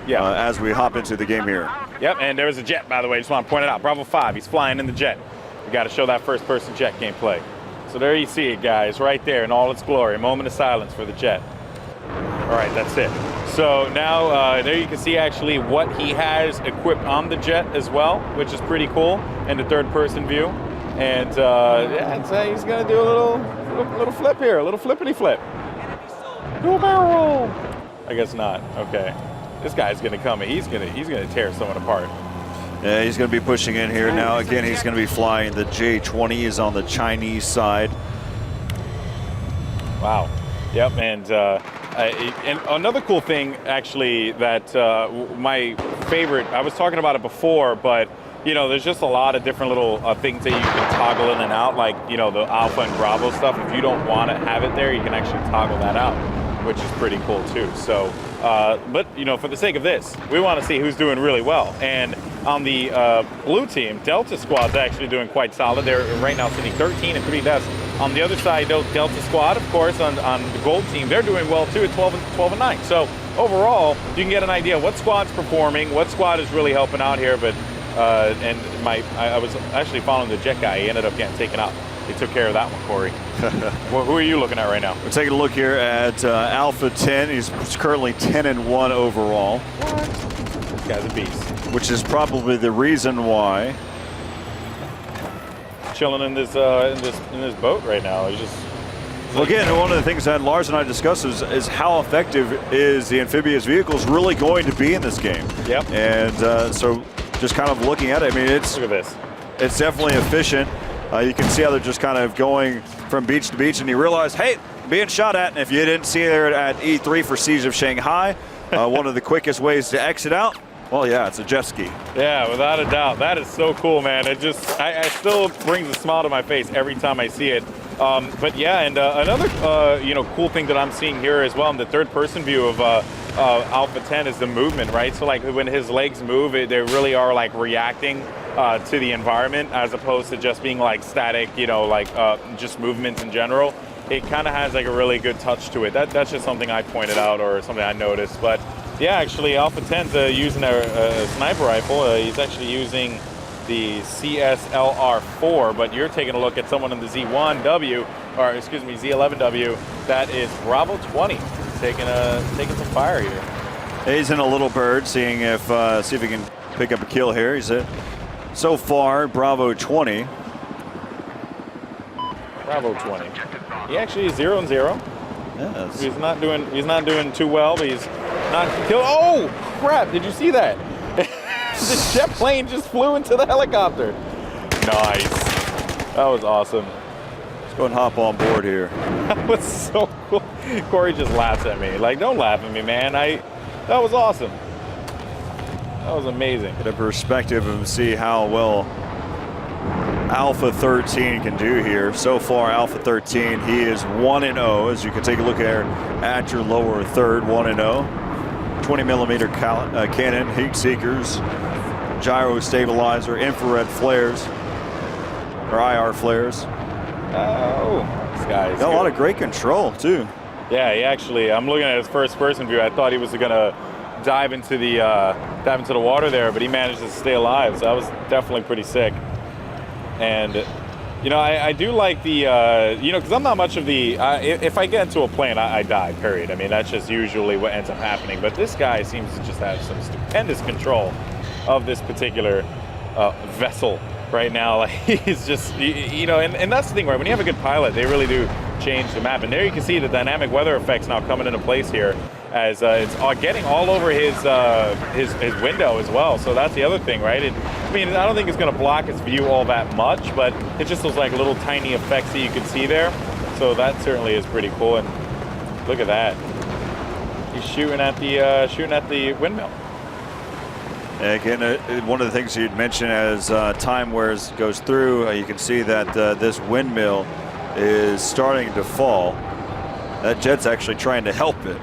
as we hop into the game here. Yep, and there's a jet, by the way. Just want to point it out. Bravo 5, he's flying in the jet. We got to show that first-person jet gameplay. So there you see it, guys, right there in all its glory. A moment of silence for the jet. All right, that's it. So now there you can see actually what he has equipped on the jet as well, which is pretty cool in the third-person view. And he's going to do a little flip here, a little flippity flip. Dual barrel roll. I guess not. Okay. This guy's going to come and he's going to tear someone apart. Yeah, he's going to be pushing in here now. Again, he's going to be flying the J-20s on the Chinese side. Wow. Yep, and another cool thing, actually, that my favorite, I was talking about it before, but, you know, there's just a lot of different little things that you can toggle in and out, like, you know, the Alpha and Bravo stuff. If you don't want to have it there, you can actually toggle that out, which is pretty cool, too. So, but, you know, for the sake of this, we want to see who's doing really well. And on the blue team, Delta Squad's actually doing quite solid. They're right now sitting 13 and 3 deaths. On the other side, Delta Squad, of course, on the gold team, they're doing well too at 12 and 9. So overall, you can get an idea what squad's performing, what squad is really helping out here. But I was actually following the jet guy. He ended up getting taken out. He took care of that one, Corey. Well, who are you looking at right now? We're taking a look here at Alpha 10. He's currently 10 and 1 overall. What? This guy's a beast. Which is probably the reason why. Chilling in this boat right now. He's just. Well, again, one of the things that Lars and I discussed is how effective is the amphibious vehicles really going to be in this game. Yep. And so just kind of looking at it, I mean, look at this. It's definitely efficient. You can see how they're just kind of going from beach to beach, and you realize, hey, being shot at. And if you didn't see there at E3 for Siege of Shanghai, one of the quickest ways to exit out, well, yeah, it's a jet ski. Yeah, without a doubt. That is so cool, man. It just, I still brings a smile to my face every time I see it. But yeah, and another, cool thing that I'm seeing here as well in the third-person view of Alpha 10 is the movement, right? So like when his legs move, they really are like reacting to the environment as opposed to just being like static, just movements in general. It kind of has like a really good touch to it. That's just something I pointed out or something I noticed. But yeah, actually, Alpha 10's using a sniper rifle. He's actually using the CSLR-4, but you're taking a look at someone in the Z11W, that is Bravo 20, taking some fire here. He's in a little bird, seeing if see if he can pick up a kill here. He's so far Bravo 20. Bravo 20. He actually is 0 and 0. Yes. He's not doing too well, but he's not killed. Oh crap! Did you see that? The jet plane just flew into the helicopter. Nice. That was awesome. Let's go and hop on board here. That was so cool. Corey just laughs at me. Like, don't laugh at me, man. That was awesome. That was amazing. Get a perspective and see how well Alpha 13 can do here. So far, Alpha 13, he is 1-0. As you can take a look at your lower third, 1-0. 20mm cannon, heat seekers, gyro stabilizer, infrared flares, or IR flares. Oh, this guy's got a lot of great control too. Yeah, he actually. I'm looking at his first-person view. I thought he was gonna dive into the water there, but he managed to stay alive. So that was definitely pretty sick. And I do like the, because I'm not much of the, if I get into a plane, I die, period. I mean, that's just usually what ends up happening. But this guy seems to just have some stupendous control of this particular vessel right now. Like, he's just, and that's the thing, right? When you have a good pilot, they really do change the map. And there you can see the dynamic weather effects now coming into place here as it's getting all over his window as well. So that's the other thing, right? I don't think it's going to block his view all that much, but it's just those like little tiny effects that you can see there. So that certainly is pretty cool. And look at that. He's shooting at the windmill. Again, one of the things you'd mention as time goes through, you can see that this windmill is starting to fall. That jet's actually trying to help it.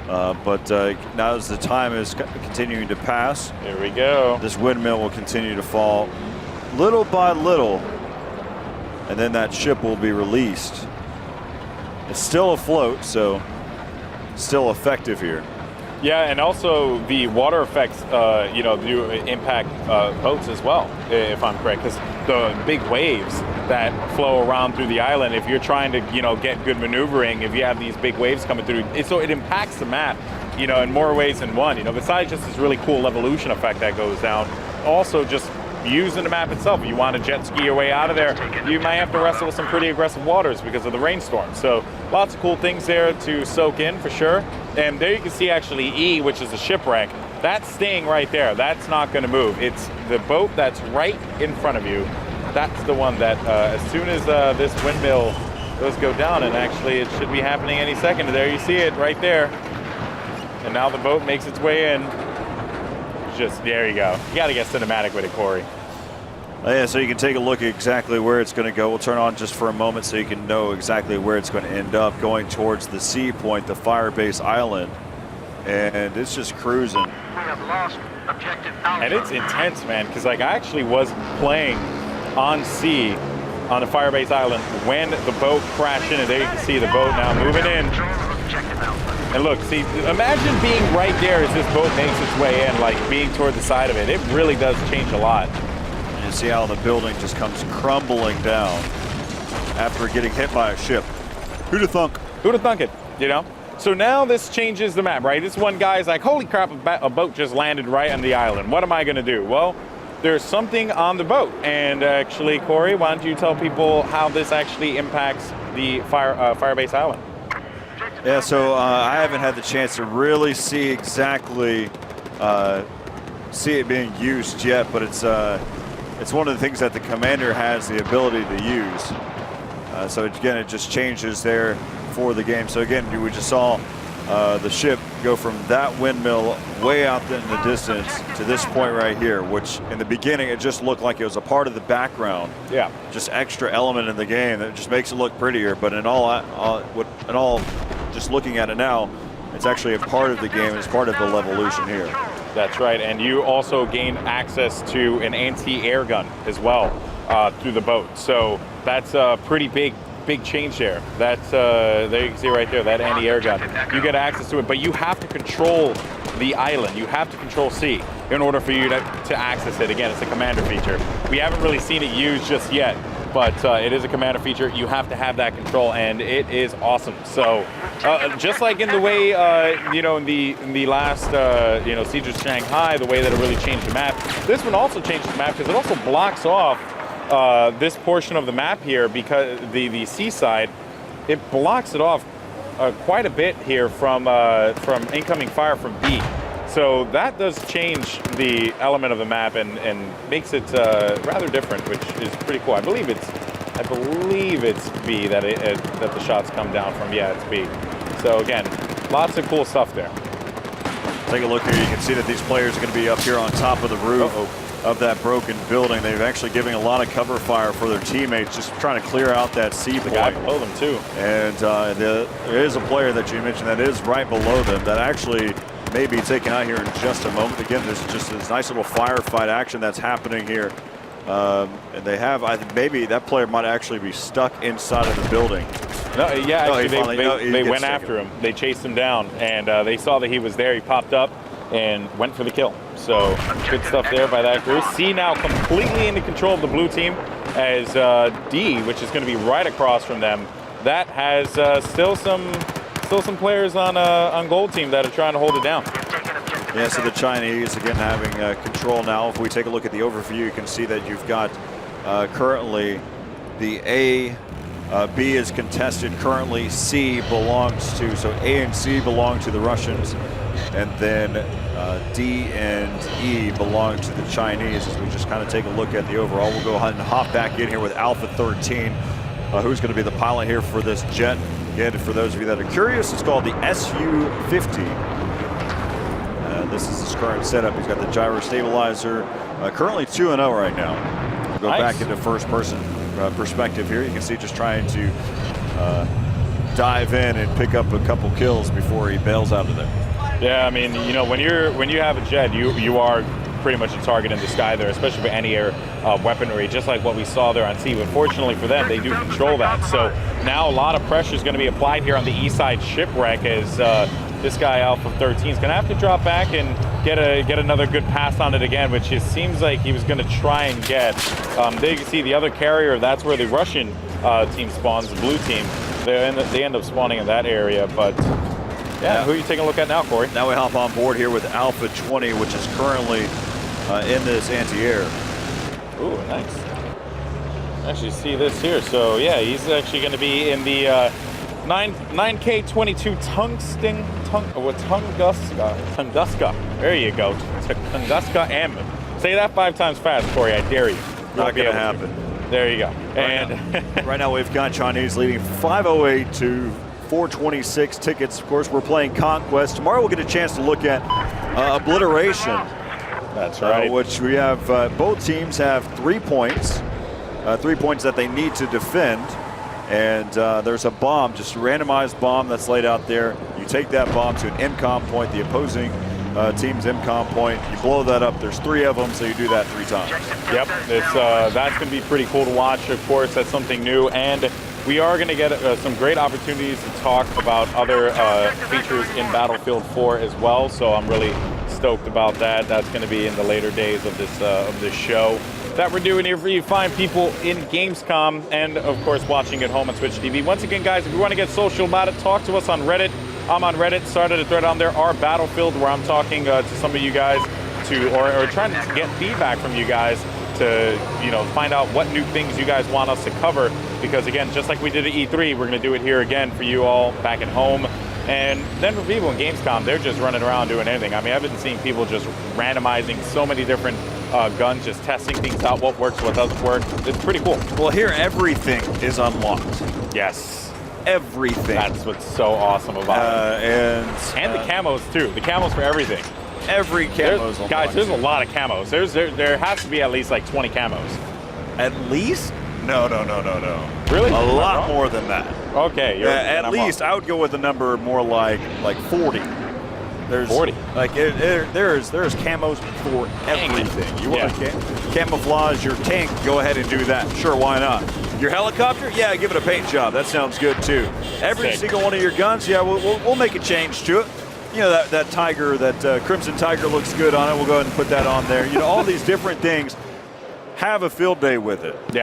But now as the time is continuing to pass, here we go. This windmill will continue to fall little by little, and then that ship will be released. It's still afloat, so still effective here. Yeah, and also the water effects, you know, do impact boats as well, if I'm correct, because the big waves that flow around through the island, if you're trying to, you know, get good maneuvering, if you have these big waves coming through, so it impacts the map, you know, in more ways than one, you know, besides just this really cool evolution effect that goes down, also just using the map itself. If you want to jet ski your way out of there, you might have to wrestle with some pretty aggressive waters because of the rainstorm. So lots of cool things there to soak in for sure. And there you can see actually E, which is a shipwreck. That's staying right there. That's not going to move. It's the boat that's right in front of you. That's the one that as soon as this windmill does go down, and actually it should be happening any second. There you see it right there. And now the boat makes its way in. Just, there you go. You got to get cinematic with it, Corey. Yeah, so you can take a look at exactly where it's going to go. We'll turn on just for a moment so you can know exactly where it's going to end up, going towards the sea point, the Firebase Island. And it's just cruising. We have lost objective Alpha. And it's intense, man, because like I actually was playing on sea on the Firebase Island when the boat crashed in, and there you can see the boat now moving in. And look, see, imagine being right there as this boat makes its way in, like being toward the side of it. It really does change a lot. And you see how the building just comes crumbling down after getting hit by a ship. Who'd have thunk? Who'd have thunk it, you know? So now this changes the map, right? This one guy's like, holy crap, a boat just landed right on the island. What am I gonna do? Well, there's something on the boat. And actually, Corey, why don't you tell people how this actually impacts the Firebase Island? Yeah, so I haven't had the chance to really see exactly see it being used yet, but it's one of the things that the commander has the ability to use. So again, it just changes there for the game. So again, we just saw the ship go from that windmill way out in the distance to this point right here, which in the beginning it just looked like it was a part of the background. Yeah. Just extra element in the game that just makes it look prettier. But in all, just looking at it now, it's actually a part of the game. It's part of the Levolution here. That's right, and you also gain access to an anti-air gun as well through the boat. So that's a pretty big change there. That's there you can see right there, that anti-air gun. You get access to it, but you have to control the island. You have to control C in order for you to access it. Again, it's a commander feature. We haven't really seen it used just yet, but it is a commander feature. You have to have that control, and it is awesome. So just like in the way, you know, in the last, you know, Siege of Shanghai, the way that it really changed the map, this one also changes the map because it also blocks off this portion of the map here, because the seaside, it blocks it off quite a bit here from incoming fire from B. So that does change the element of the map and makes it rather different, which is pretty cool. I believe it's B that that the shots come down from. Yeah, it's B. So again, lots of cool stuff there. Take a look here. You can see that these players are going to be up here on top of the roof of that broken building. They're actually giving a lot of cover fire for their teammates, just trying to clear out that sea point. The guy below them too. And there is a player that you mentioned that is right below them that actually may be taken out here in just a moment. Again, this is just this nice little firefight action that's happening here. And they have, I think maybe that player might actually be stuck inside of the building. No, yeah, No, actually, they went after him. They chased him down, and they saw that he was there. He popped up and went for the kill. So good stuff there by that group. C now completely into control of the blue team, as D, which is going to be right across from them, that has still some players on gold team that are trying to hold it down. Yeah, so the Chinese again having control now. If we take a look at the overview, you can see that you've got currently the A, B is contested currently. C belongs to, so A and C belong to the Russians, and then D and E belong to the Chinese. As we just kind of take a look at the overall, we'll go ahead and hop back in here with Alpha 13, who's going to be the pilot here for this jet. Again, for those of you that are curious, it's called the SU-50. This is his current setup. He's got the gyro stabilizer. Currently 2-0 right now. We'll go back into first-person perspective here. You can see just trying to dive in and pick up a couple kills before he bails out of there. Yeah, I mean, you know, when you have a jet, you are pretty much a target in the sky there, especially with anti-air weaponry, just like what we saw there on sea. But fortunately for them, they do control that. So now a lot of pressure is going to be applied here on the east side shipwreck as this guy Alpha 13 is going to have to drop back and get another good pass on it again, which it seems like he was going to try and get. There you can see the other carrier. That's where the Russian team spawns, the blue team. They end up spawning in that area, but yeah, who are you taking a look at now, Corey? Now we hop on board here with Alpha 20, which is currently in this anti-air. Ooh, nice. Actually see this here. So yeah, he's actually going to be in the 9K22 Tunguska. There you go. Tunguska M. Say that 5 times fast, Corey. I dare you. Not going to happen. There you go. And right now we've got Chinese leading 508 to 426 tickets. Of course, we're playing Conquest. Tomorrow we'll get a chance to look at Obliteration. That's right. Which we have, both teams have 3 points. 3 points that they need to defend. And there's a bomb, just a randomized bomb that's laid out there. You take that bomb to an MCOM point, the opposing team's MCOM point. You blow that up. There's 3 of them, so you do that 3 times. Yep, that's going to be pretty cool to watch. Of course, that's something new. And we are going to get some great opportunities to talk about other features in Battlefield 4 as well. So I'm really stoked about that. That's going to be in the later days of this show that we're doing here for you fine people in Gamescom, and of course watching at home on Twitch TV. Once again, guys, if you want to get social about it, talk to us on Reddit. I'm on Reddit, started a thread on there, our Battlefield, where I'm talking to some of you guys or trying to get feedback from you guys to, find out what new things you guys want us to cover. Because again, just like we did at E3, we're going to do it here again for you all back at home. And then for people in Gamescom, they're just running around doing anything. I mean, I've been seeing people just randomizing so many different guns, just testing things out, what works, what doesn't work. It's pretty cool. Well, here everything is unlocked. Yes. Everything. That's what's so awesome about it. And the camos too. The camos for everything. Every camo's unlocked. Guys, there's a lot of camos. There has to be at least like 20 camos. At least? No. Really? A lot more than that. Okay. At least I would go with a number more like 40. There's 40. Like there's camos for everything. You want to camouflage your tank? Go ahead and do that. Sure, why not? Your helicopter? Yeah, give it a paint job. That sounds good too. Every single one of your guns, yeah, we'll make a change to it. That Tiger, that Crimson Tiger looks good on it. We'll go ahead and put that on there. All these different things. Have a field day with it. Yeah.